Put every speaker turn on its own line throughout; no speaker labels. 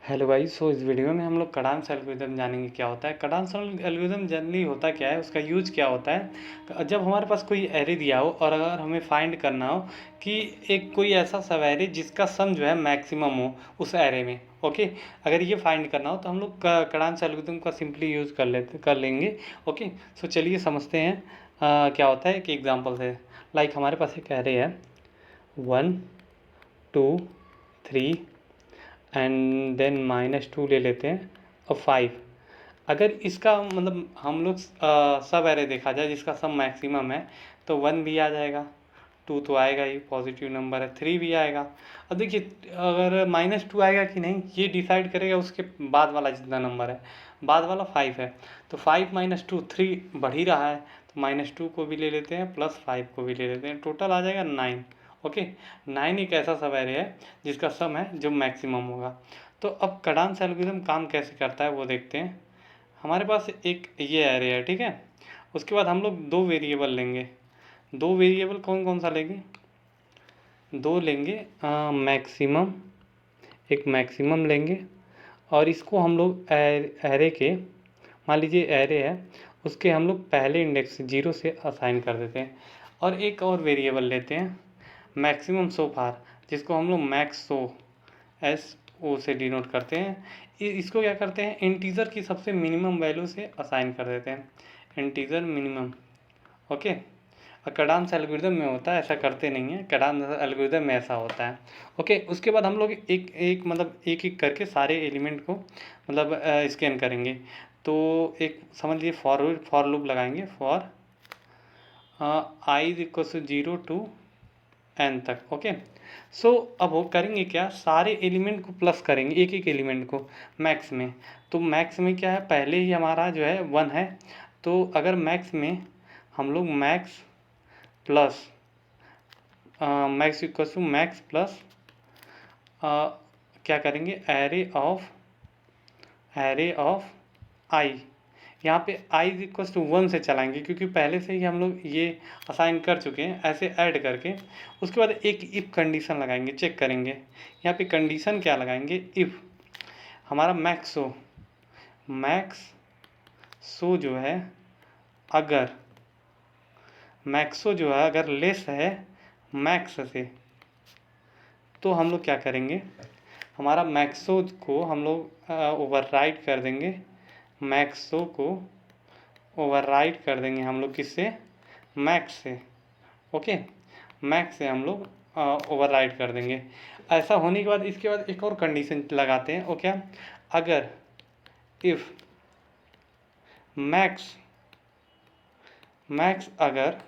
Hello guys. इस video में हम लोग कडान्स एल्गोरिदम जानेंगे क्या होता है। कडान्स एल्गोरिदम जनरली होता क्या है, उसका यूज क्या होता है। जब हमारे पास कोई एरे दिया हो और अगर हमें फाइंड करना हो कि एक कोई ऐसा सब एरे जिसका सम जो है मैक्सिमम हो उस एरे में। ओके, अगर ये फाइंड करना हो तो हम लोग कडान्स एल्गोरिदम का सिंपली यूज़ कर लेंगे। ओके, सो चलिए समझते हैं क्या होता है कि एग्जांपल से। लाइक हमारे पास एक एरे है 1 2 3 एंड देन -2 ले लेते हैं और 5। अगर इसका मतलब हम लोग सब एरे देखा जाए जिसका सब मैक्सिमम है तो 1 भी आ जाएगा, 2 तो आएगा ही, पॉजिटिव नंबर है, 3 भी आएगा। अब देखिए अगर -2 आएगा कि नहीं ये डिसाइड करेगा उसके बाद वाला जितना नंबर है। बाद वाला 5 है तो 5 - 2 3 बढ़ ही रहा है, तो -2 को भी ले लेते हैं प्लस 5 को भी ले लेते हैं, टोटल आ जाएगा 9। ओके, 9 एक ऐसा सब एरे है जिसका सम है जो मैक्सिमम होगा। तो अब कडान्स एल्गोरिथम काम कैसे करता है वो देखते हैं। हमारे पास एक ये एरे है, ठीक है। उसके बाद हम लोग दो वेरिएबल लेंगे। दो वेरिएबल कौन कौन सा लेंगे? दो लेंगे, मैक्सिमम, एक मैक्सिमम लेंगे और इसको हम लोग एरे के, मान लीजिए एरे है उसके हम लोग पहले इंडेक्स 0 से असाइन कर देते हैं। और एक और वेरिएबल लेते हैं मैक्सिमम सो फार, जिसको हम लोग मैक्स सो एस ओ से डिनोट करते हैं। इसको क्या करते हैं, इंटीजर की सबसे मिनिमम वैल्यू से असाइन कर देते हैं, इंटीजर मिनिमम। ओके, और कडान्स एल्गोरिदम में होता है, ऐसा करते नहीं है, कडान्स एल्गोरिदम में ऐसा होता है। ओके, उसके बाद हम लोग एक एक मतलब एक एक करके सारे एलिमेंट को मतलब स्कैन करेंगे। तो एक समझ लीजिए फॉर लूप लगाएंगे for i is equal to 0 to n तक। ओके, सो अब वो करेंगे क्या, सारे एलिमेंट को प्लस करेंगे, एक एक एलिमेंट को मैक्स में। तो मैक्स में क्या है, पहले ही हमारा जो है 1 है, तो अगर मैक्स में हम लोग max plus max equal to max plus क्या करेंगे, एरे ऑफ आई। यहाँ पे आई इज इक्वल टू 1 से चलाएंगे क्योंकि पहले से ही हम लोग ये असाइन कर चुके हैं, ऐसे ऐड करके। उसके बाद एक इफ़ कंडीशन लगाएंगे, चेक करेंगे। यहाँ पे कंडीशन क्या लगाएंगे, इफ़ हमारा मैक्स सो जो है अगर मैक्सो जो है अगर लेस है मैक्स से, तो हम लोग क्या करेंगे, हमारा मैक्सो को हम लोग ओवरराइड कर देंगे, मैक्सो को ओवरराइड कर देंगे हम लोग किससे, मैक्स से। ओके, मैक्स से हम लोग ओवरराइड कर देंगे। ऐसा होने के बाद इसके बाद एक और कंडीशन लगाते हैं, वो क्या, अगर इफ़ मैक्स अगर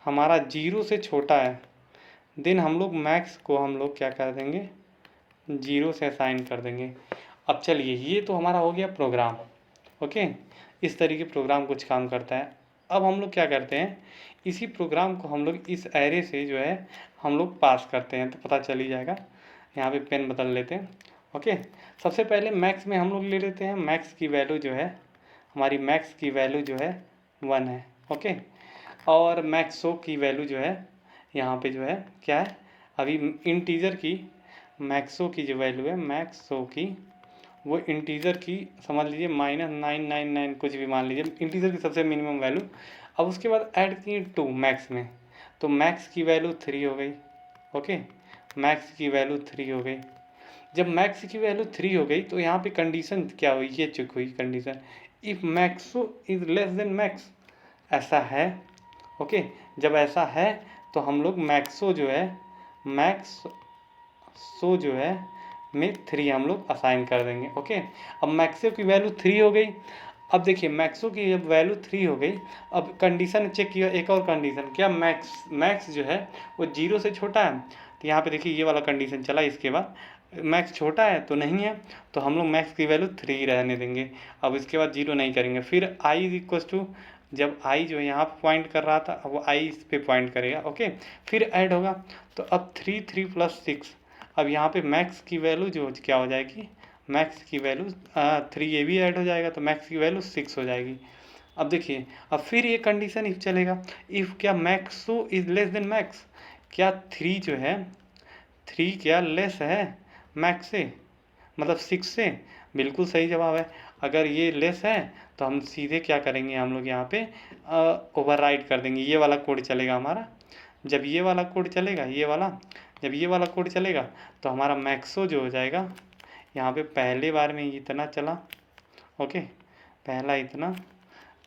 हमारा 0 से छोटा है, देन हम लोग मैक्स को हम लोग क्या कर देंगे, 0 से असाइन कर देंगे। अब चलिए ये तो हमारा हो गया प्रोग्राम। ओके, इस तरीके प्रोग्राम कुछ काम करता है। अब हम लोग क्या करते हैं, इसी प्रोग्राम को हम लोग इस एरे से जो है हम लोग पास करते हैं, तो पता चल ही जाएगा। यहाँ पे पेन बदल लेते हैं। ओके, सबसे पहले मैक्स में हम लोग ले लेते हैं, मैक्स की वैल्यू जो है, हमारी मैक्स की वैल्यू जो है 1 है। ओके, और मैक्सो की वैल्यू जो है यहाँ पे जो है क्या है, अभी इंटीजर की मैक्सो की जो वैल्यू है, मैक्सो की वो इंटीजर की समझ लीजिए -999 कुछ भी मान लीजिए, इंटीजर की सबसे मिनिमम वैल्यू। अब उसके बाद ऐड किए 2 मैक्स में, तो मैक्स की वैल्यू 3 हो गई। ओके, मैक्स की वैल्यू 3 हो गई। जब मैक्स की वैल्यू 3 हो गई तो यहाँ पे कंडीशन क्या हुई, ये चेक हुई condition, if Maxo is less then max, ऐसा है। ओके, जब ऐसा है तो हम लोग मैक्सो जो है मैक्सो जो है में 3 हम लोग असाइन कर देंगे। ओके, अब मैक्सो की वैल्यू 3 हो गई। अब देखिए मैक्सो की जब वैल्यू 3 हो गई, अब कंडीशन चेक किया, एक और कंडीशन क्या, मैक्स जो है वो 0 से छोटा है, तो यहाँ पे देखिए ये वाला कंडीशन चला। इसके बाद मैक्स छोटा है तो नहीं है, तो हम लोग मैक्स की वैल्यू 3 रहने देंगे। अब इसके बाद 0 नहीं करेंगे। फिर आई इज इक्वल टू, जब आई जो है यहाँ पे पॉइंट कर रहा था, अब वो आई इस पे पॉइंट करेगा। ओके, फिर ऐड होगा, तो अब 3 प्लस 6, अब यहाँ पे मैक्स की वैल्यू जो क्या हो जाएगी, मैक्स की वैल्यू 3 ये भी ऐड हो जाएगा, तो मैक्स की वैल्यू 6 हो जाएगी। अब देखिए अब फिर ये कंडीशन इफ चलेगा, इफ़ क्या Maxo is less then max, क्या 3 जो है 3 क्या लेस है मैक्स से, मतलब 6 से, बिल्कुल सही जवाब है। अगर ये लेस है तो हम सीधे क्या करेंगे, हम लोग यहाँ पे ओवरराइड कर देंगे, ये वाला कोड चलेगा हमारा। जब ये वाला कोड चलेगा, ये वाला, जब ये वाला कोड चलेगा तो हमारा मैक्सो जो हो जाएगा, यहाँ पे पहले बार में इतना चला, ओके, पहला इतना,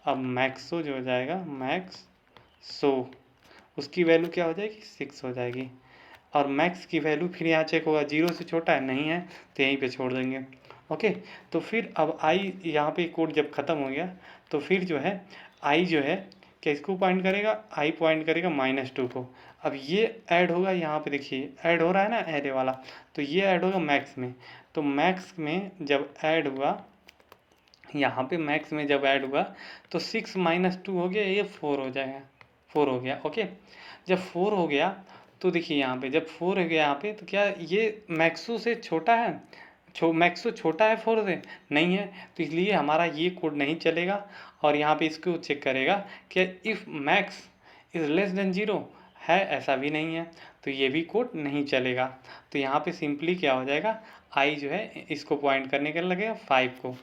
अब मैक्सो जो हो जाएगा, मैक्स सो, उसकी वैल्यू क्या हो जाएगी, 6 हो जाएगी। और मैक्स की वैल्यू फिर यहाँ चेक होगा, 0 से छोटा है, नहीं है तो यहीं पे छोड़ देंगे। ओके, तो फिर अब आई, यहाँ पे कोड जब ख़त्म हो गया तो फिर जो है आई जो है किसको पॉइंट करेगा, आई पॉइंट करेगा -2 को। अब ये ऐड होगा, यहाँ पे देखिए ऐड हो रहा है ना एरे वाला, तो ये ऐड होगा मैक्स में। तो मैक्स में जब ऐड हुआ, यहाँ पे मैक्स में जब ऐड हुआ तो 6 - 2 हो गया, ये 4 हो जाएगा, 4 हो गया। ओके, जब 4 हो गया तो देखिए यहाँ पे जब 4 हो गया यहाँ पे, तो क्या ये मैक्सो से छोटा है, मैक्सो छोटा है 4 से, नहीं है, तो इसलिए हमारा ये कोड नहीं चलेगा। और यहाँ पे इसको चेक करेगा कि if max is less than 0 है, ऐसा भी नहीं है, तो ये भी कोड नहीं चलेगा। तो यहाँ पे सिंपली क्या हो जाएगा, आई जो है इसको पॉइंट करने के लगेगा 5 को।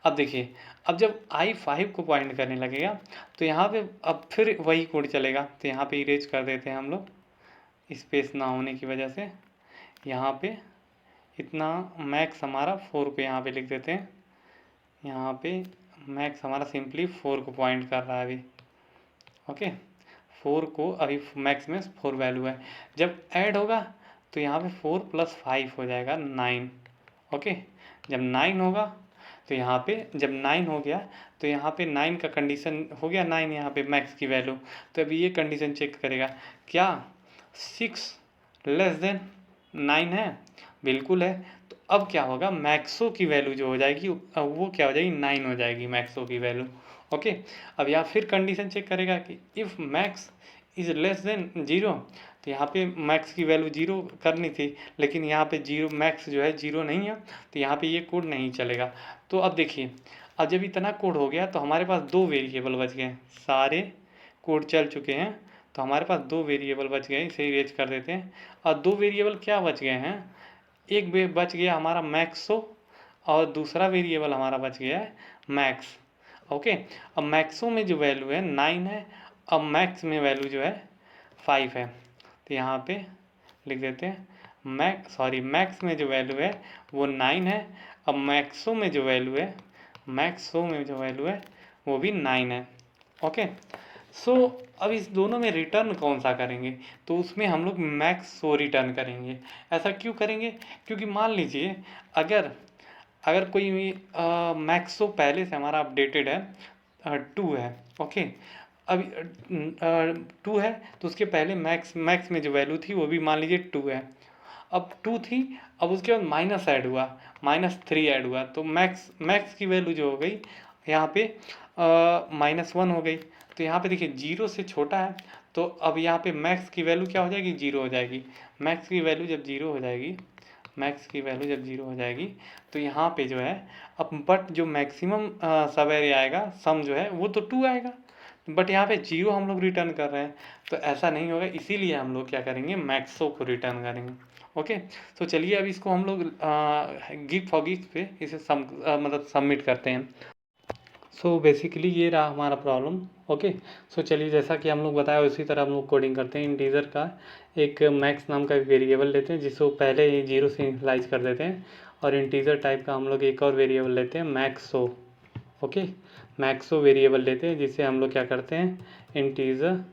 अब देखिए, अब जब आई 5 को पॉइंट करने लगेगा तो यहाँ पे अब फिर वही कोड चलेगा। तो यहाँ पे इरेज कर देते हैं हम लोग, स्पेस ना होने की वजह से। यहाँ पे इतना मैक्स हमारा 4 को यहाँ पे लिख देते हैं, यहाँ पे मैक्स हमारा सिंपली 4 को पॉइंट कर रहा है अभी। ओके, 4 को अभी मैक्स में 4 वैल्यू है। जब ऐड होगा तो यहाँ पे 4 + 5 हो जाएगा 9। ओके, जब 9 होगा तो यहाँ पे जब 9 हो गया तो यहाँ पे 9 का कंडीशन हो गया, 9 यहाँ पे मैक्स की वैल्यू। तो अभी ये कंडीशन चेक करेगा, क्या 6 लेस देन 9 है, बिल्कुल है। तो अब क्या होगा, मैक्सो की वैल्यू जो हो जाएगी वो क्या हो जाएगी, 9 हो जाएगी मैक्सो की वैल्यू। ओके, अब यहाँ फिर कंडीशन चेक करेगा कि if max is less than 0, तो यहाँ पे मैक्स की वैल्यू 0 करनी थी, लेकिन यहाँ पे 0 मैक्स जो है 0 नहीं है, तो यहाँ पे ये कोड नहीं चलेगा। तो अब देखिए, अब जब इतना कोड हो गया तो हमारे पास 2 वेरिएबल बच गए, सारे कोड चल चुके हैं, तो हमारे पास 2 वेरिएबल बच गए, इसे इरेज कर देते हैं। और 2 वेरिएबल क्या बच गए हैं, एक बच गया हमारा मैक्सो और दूसरा वेरिएबल हमारा बच गया है मैक्स। ओके, अब मैक्सो में जो वैल्यू है 9 है, अब मैक्स में वैल्यू जो है 5 है। तो यहाँ पे लिख देते हैं मैक्स में जो वैल्यू है वो 9 है, अब मैक्सो में जो वैल्यू है, मैक्सो में जो वैल्यू है वो भी 9 है। ओके, सो अब इस दोनों में रिटर्न कौन सा करेंगे, तो उसमें हम लोग मैक्सो रिटर्न करेंगे। ऐसा क्यों करेंगे, क्योंकि मान लीजिए अगर अगर कोई मैक्सो पहले से हमारा अपडेटेड है 2 है। ओके, अभी 2 है तो उसके पहले मैक्स में जो वैल्यू थी वो भी मान लीजिए 2 है। अब 2 थी, अब उसके बाद माइनस ऐड हुआ, -3 ऐड हुआ, तो मैक्स की वैल्यू जो हो गई यहाँ पे -1 हो गई। तो यहाँ पे देखिए 0 से छोटा है, तो अब यहाँ पे मैक्स की वैल्यू क्या हो जाएगी, 0 हो जाएगी। मैक्स की वैल्यू जब 0 हो जाएगी, मैक्स की वैल्यू जब 0 हो जाएगी तो यहाँ पे जो है अब बट जो मैक्सिमम सब एरिया आएगा, सम जो है वो तो 2 आएगा, बट यहाँ पे 0 हम लोग रिटर्न कर रहे हैं, तो ऐसा नहीं होगा, इसीलिए हम लोग क्या करेंगे, मैक्सो को रिटर्न करेंगे। ओके, तो चलिए अब इसको हम लोग गिग फॉर गिग्स पे इसे मतलब सबमिट करते हैं। सो बेसिकली ये रहा हमारा प्रॉब्लम। ओके, सो चलिए जैसा कि हम लोग बताया उसी तरह हम लोग कोडिंग करते हैं। इंटीजर का एक मैक्स नाम का वेरिएबल लेते हैं जिसको पहले ही 0 से इनिशियलाइज कर देते हैं, और इंटीजर टाइप का हम लोग एक और वेरिएबल लेते हैं मैक्सो। ओके, मैक्सो वेरिएबल लेते हैं जिसे हम लोग क्या करते हैं, इंटीजर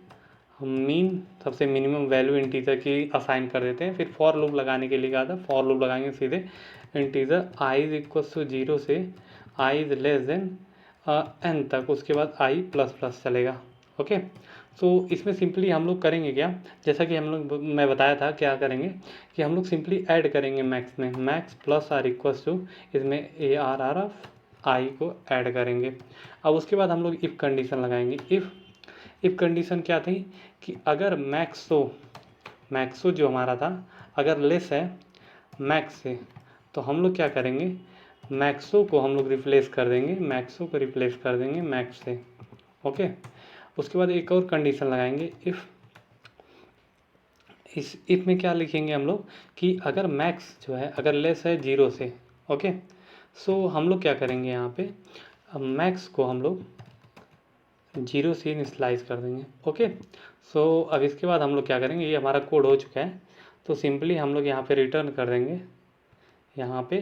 सबसे मिनिमम वैल्यू इंटीजर की असाइन कर देते हैं। फिर फॉर लूप लगाने के लिए कहा था, फॉर लूप लगाएंगे सीधे integer i is equal to 0 से i is less than n तक, उसके बाद i ++ चलेगा। ओके, तो इसमें सिंपली हम लोग करेंगे क्या, जैसा कि मैं बताया था क्या करेंगे कि हम लोग सिंपली ऐड करेंगे मैक्स में, max plus R equals to इसमें ARR ऑफ i को ऐड करेंगे। अब उसके बाद हम लोग इफ़ कंडीशन लगाएंगे। इफ़ कंडीशन क्या थी कि अगर मैक्सो जो हमारा था अगर लेस है मैक्स से, तो हम लोग क्या करेंगे, मैक्सो को हम लोग रिप्लेस कर देंगे, मैक्सो को रिप्लेस कर देंगे मैक्स से। ओके, उसके बाद एक और कंडीशन लगाएंगे इफ़ में क्या लिखेंगे हम लोग कि अगर मैक्स जो है अगर लेस है 0 से, ओके। सो हम लोग क्या करेंगे यहाँ पे, मैक्स को हम लोग 0 से इनिशियलाइज कर देंगे। ओके। सो अब इसके बाद हम लोग क्या करेंगे, ये हमारा कोड हो चुका है, तो सिंपली हम लोग यहाँ पे रिटर्न कर देंगे। यहाँ पे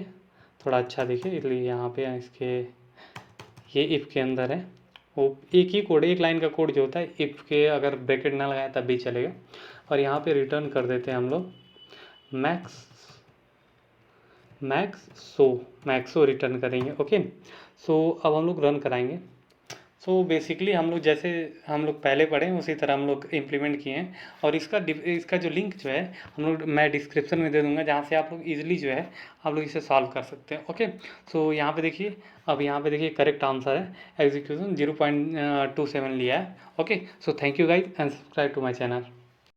थोड़ा अच्छा दिखे इसलिए यहाँ पे इसके ये इफ़ के अंदर है, वो एक ही कोड, एक लाइन का कोड जो होता है, इफ़ के अगर ब्रैकेट ना लगाए तब भी चलेगा। और यहाँ पे रिटर्न कर देते हैं हम लोग मैक्स मैक्सो रिटर्न करेंगे। ओके। सो अब हम लोग रन कराएंगे। सो बेसिकली हम लोग जैसे हम लोग पहले पढ़े हैं उसी तरह हम लोग इम्प्लीमेंट किए हैं। और इसका जो लिंक जो है हम लोग मैं डिस्क्रिप्शन में दे दूंगा, जहाँ से आप लोग इजीली जो है आप लोग इसे सॉल्व कर सकते हैं। ओके। सो यहाँ पे देखिए, अब यहाँ पे देखिए करेक्ट आंसर है एग्जीक्यूशन 0.27 लिया है। Okay. So thank you guys and subscribe to my channel.